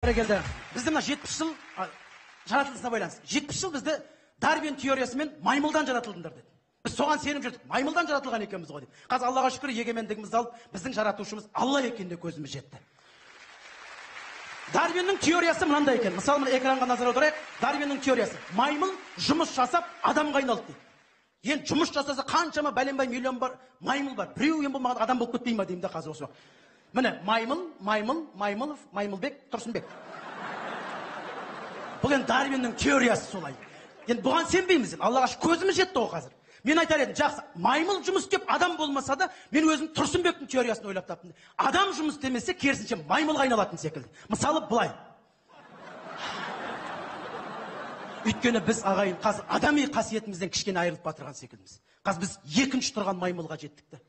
келді. Бізді мына 70 жыл жаратылысына байланысты. 70 жыл бізді Дарвин теориясымен маймылдан жаратылдыңдар деді. Біз соған сеніп жүрдік. Маймылдан жаратылған екенбіз ғой дейді. Қазір Аллаға шүкір егемендігімізді алып, біздің жаратушымыз Алла екеніне көзіміз жетті. Дарвиннің теориясы мынандай екен. Мысалы, мына экранға назар аударайық. Дарвиннің теориясы. Маймыл жұмыс жасап адамға айналды дейді. Енді жұмыс жасаса қаншама бәленбай миллион бар маймыл бар. Біреу ең болмаған адам болып кетпей ма деймін да қазір осы. Міне Маймылов, Маймылбек, Тұрсынбек. Бұл енді Дарвиннің теориясы солай. Енді бұған сенбейміз. Аллаға шүкір көзіміз жетті ғой қазір. Мен айтар едім, жақсы, маймыл жұмыс істеп адам болмаса да, мен өзім Тұрсынбектің теориясын ойлап таптым. Адам жұмыс істемесе, керісінше маймылға айналатын секілді. Мысалы, былай. Өйткені біз ағайын қазір адами қасиетімізден кішкене айырылып батырған секілдіміз. Қазір біз екінші тұрған маймылға жеттік.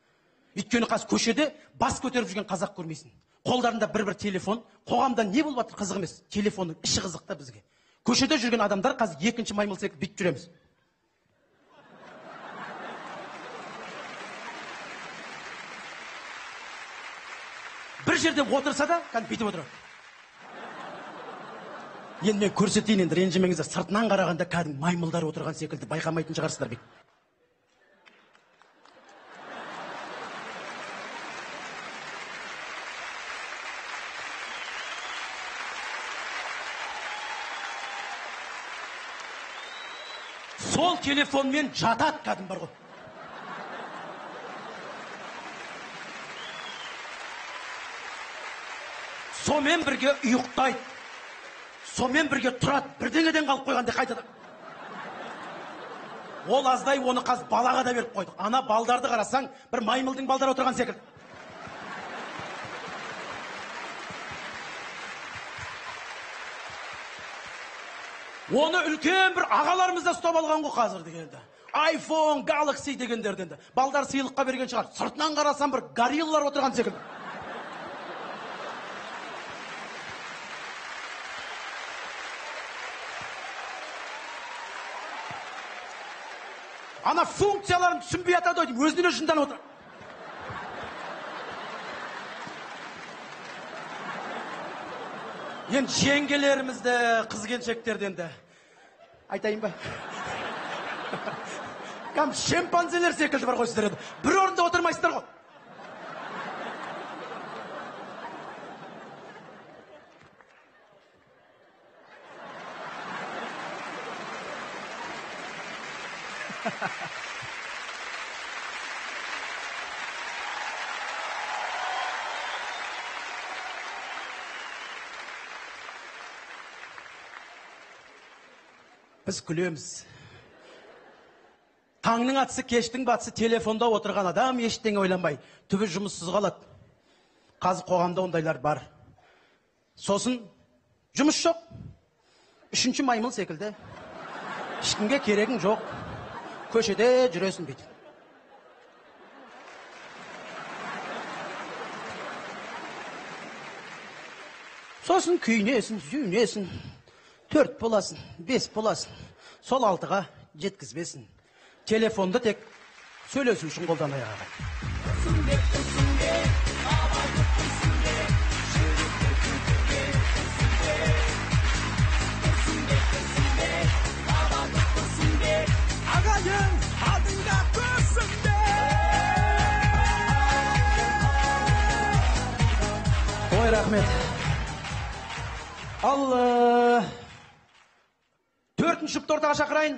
Өйткені қазір көшеде бас көтеріп жүрген қазақ көрмейсің. Қолдарында бір телефон, қоғамда не болып жатыр қызық емес. Телефонның іші қызық та бізге. Көшеде жүрген адамдар қазір екінші маймыл секілді бүйтіп жүреміз. Бір жерде отырса да, бүйтіп отырады. Енді мен көрсетейін, енді ренжімеңіздер, сыртынан қарағанда кәдімгі маймылдар отырған секілді байқамайтын шығарсыздар бек. Сол телефонмен жатады кәдім бар ғой. Сомен бірге ұйықтайды. Сомен бірге тұрады. Бірдеңеден қалып қойғанда қайтады. Ол аздай оны қазір балаға да беріп қойдық. Ана балдарды қарасаң, бір маймылдың балдары отырған секілді. Оны үлкен бір ағаларымыз да ұстап алған ғой қазір дегенде. iPhone, Galaxy дегендерден де. Балдар сыйлыққа берген шығар. Сыртынан қарасам бір гориллалар отырған секілді. Ана функцияларын түсінбей атады ойдым, өзіне жындан отыр. Енді жеңгелерімізді, қыз-келіншектерден де айтайын ба? Кәм шемпанзелер секілді бар ғой сіздер. Бір орында отырмайсыздар ғой. Біз күлеміз. Таңның атысы, кештің батысы телефонда отырған адам ештеңе ойланбай, түбі жұмыссыз қалады. Қазір қоғамда ондайлар бар. Сосын жұмыс жоқ. Үшінші маймыл секілді. Ешкімге керегің жоқ. Көшеде жүресің бейді. Сосын күйінесің, сүйінесің. 4 боласың, 5 боласың. Сол 6-ға жеткізбесін. Телефонды тек сөйлесу үшін қолданай ағай. Ой, рахмет. Ал 4-ші ортаға шақырайын.